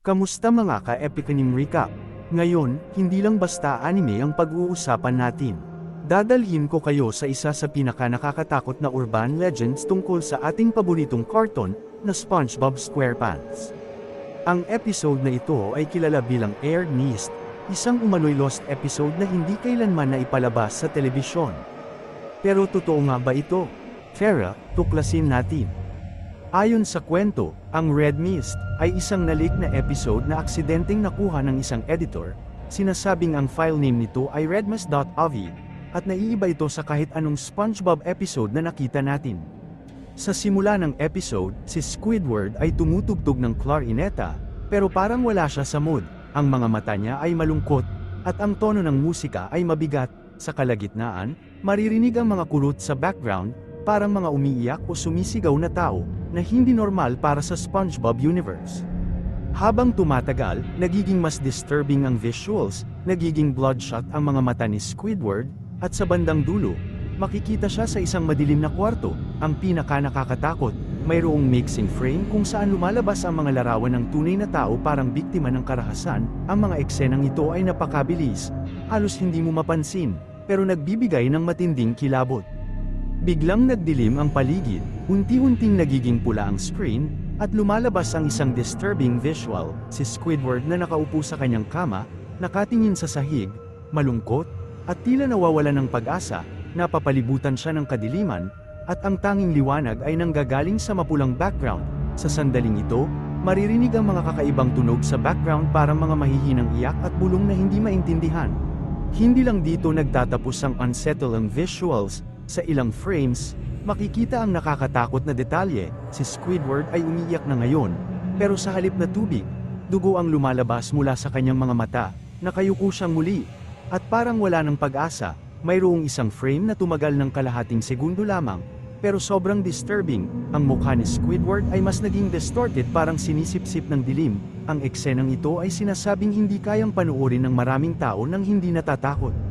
Kamusta mga ka-epic anime recap? Ngayon, hindi lang basta anime ang pag-uusapan natin. Dadalhin ko kayo sa isa sa pinaka-nakakatakot na urban legends tungkol sa ating paboritong cartoon, na SpongeBob SquarePants. Ang episode na ito ay kilala bilang Air Mist, isang umano'y lost episode na hindi kailanman na ipalabas sa telebisyon. Pero totoo nga ba ito? Tara, tuklasin natin. Ayon sa kwento, ang Red Mist ay isang na-leak na episode na aksidenteng nakuha ng isang editor, sinasabing ang file name nito ay redmist.av, at naiiba ito sa kahit anong SpongeBob episode na nakita natin. Sa simula ng episode, si Squidward ay tumutugtog ng klarineta, pero parang wala siya sa mood, ang mga mata niya ay malungkot, at ang tono ng musika ay mabigat. Sa kalagitnaan, maririnig ang mga kurot sa background, parang mga umiiyak o sumisigaw na tao, na hindi normal para sa SpongeBob universe. Habang tumatagal, nagiging mas disturbing ang visuals, nagiging bloodshot ang mga mata ni Squidward, at sa bandang dulo, makikita siya sa isang madilim na kwarto, ang pinaka-nakakatakot, mayroong mixing frame kung saan lumalabas ang mga larawan ng tunay na tao parang biktima ng karahasan, ang mga eksenang ito ay napakabilis, halos hindi mo mapansin, pero nagbibigay ng matinding kilabot. Biglang nagdilim ang paligid, unti-unting nagiging pula ang screen, at lumalabas ang isang disturbing visual, si Squidward na nakaupo sa kanyang kama, nakatingin sa sahig, malungkot, at tila nawawala ng pag-asa, napapalibutan siya ng kadiliman, at ang tanging liwanag ay nanggagaling sa mapulang background. Sa sandaling ito, maririnig ang mga kakaibang tunog sa background parang mga mahihinang iyak at bulong na hindi maintindihan. Hindi lang dito nagtatapos ang unsettling visuals. Sa ilang frames, makikita ang nakakatakot na detalye, si Squidward ay umiiyak na ngayon, pero sa halip na tubig, dugo ang lumalabas mula sa kanyang mga mata, nakayuko siyang muli, at parang wala ng pag-asa, mayroong isang frame na tumagal ng kalahating segundo lamang, pero sobrang disturbing, ang mukha ni Squidward ay mas naging distorted parang sinisipsip ng dilim, ang eksenang ito ay sinasabing hindi kayang panuorin ng maraming tao nang hindi natatakot.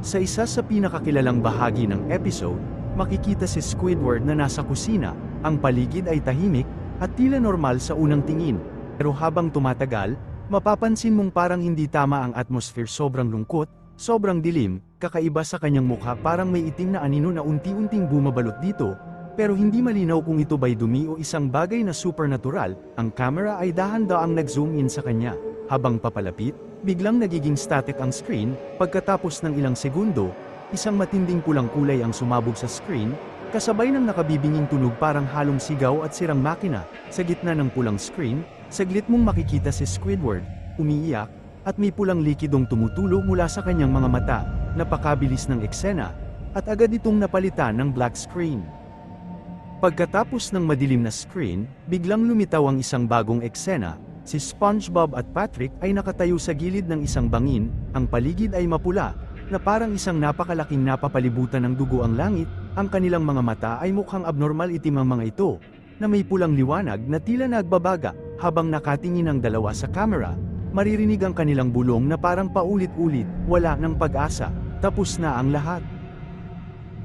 Sa isa sa pinakakilalang bahagi ng episode, makikita si Squidward na nasa kusina, ang paligid ay tahimik, at tila normal sa unang tingin, pero habang tumatagal, mapapansin mong parang hindi tama ang atmosphere, sobrang lungkot, sobrang dilim, kakaiba sa kanyang mukha parang may itim na anino na unti-unting bumabalot dito, pero hindi malinaw kung ito ba'y dumi o isang bagay na supernatural, ang camera ay dahan-daang nag-zoom in sa kanya, habang papalapit, biglang nagiging static ang screen, pagkatapos ng ilang segundo, isang matinding pulang kulay ang sumabog sa screen, kasabay ng nakabibinging tunog parang halong sigaw at sirang makina. Sa gitna ng pulang screen, saglit mong makikita si Squidward, umiiyak, at may pulang likidong tumutulo mula sa kanyang mga mata, napakabilis ng eksena, at agad itong napalitan ng black screen. Pagkatapos ng madilim na screen, biglang lumitaw ang isang bagong eksena. Si SpongeBob at Patrick ay nakatayo sa gilid ng isang bangin, ang paligid ay mapula, na parang isang napakalaking napapalibutan ng dugo ang langit, ang kanilang mga mata ay mukhang abnormal itim ang mga ito, na may pulang liwanag na tila nagbabaga, habang nakatingin ang dalawa sa camera, maririnig ang kanilang bulong na parang paulit-ulit, wala ng pag-asa, tapos na ang lahat.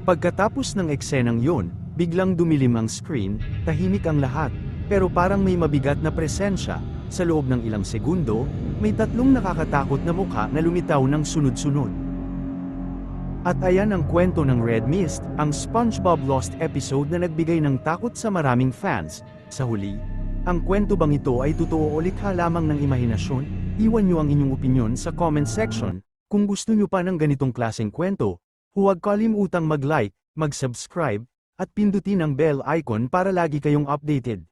Pagkatapos ng eksenang yon, biglang dumilim ang screen, tahimik ang lahat, pero parang may mabigat na presensya. Sa loob ng ilang segundo, may tatlong nakakatakot na mukha na lumitaw ng sunod-sunod. At ayan ang kwento ng Red Mist, ang SpongeBob Lost episode na nagbigay ng takot sa maraming fans. Sa huli, ang kwento bang ito ay totoo o likha lamang ng imahinasyon? Iwan nyo ang inyong opinyon sa comment section. Kung gusto nyo pa ng ganitong klaseng kwento, huwag kalimutang mag-like, mag-subscribe, at pindutin ang bell icon para lagi kayong updated.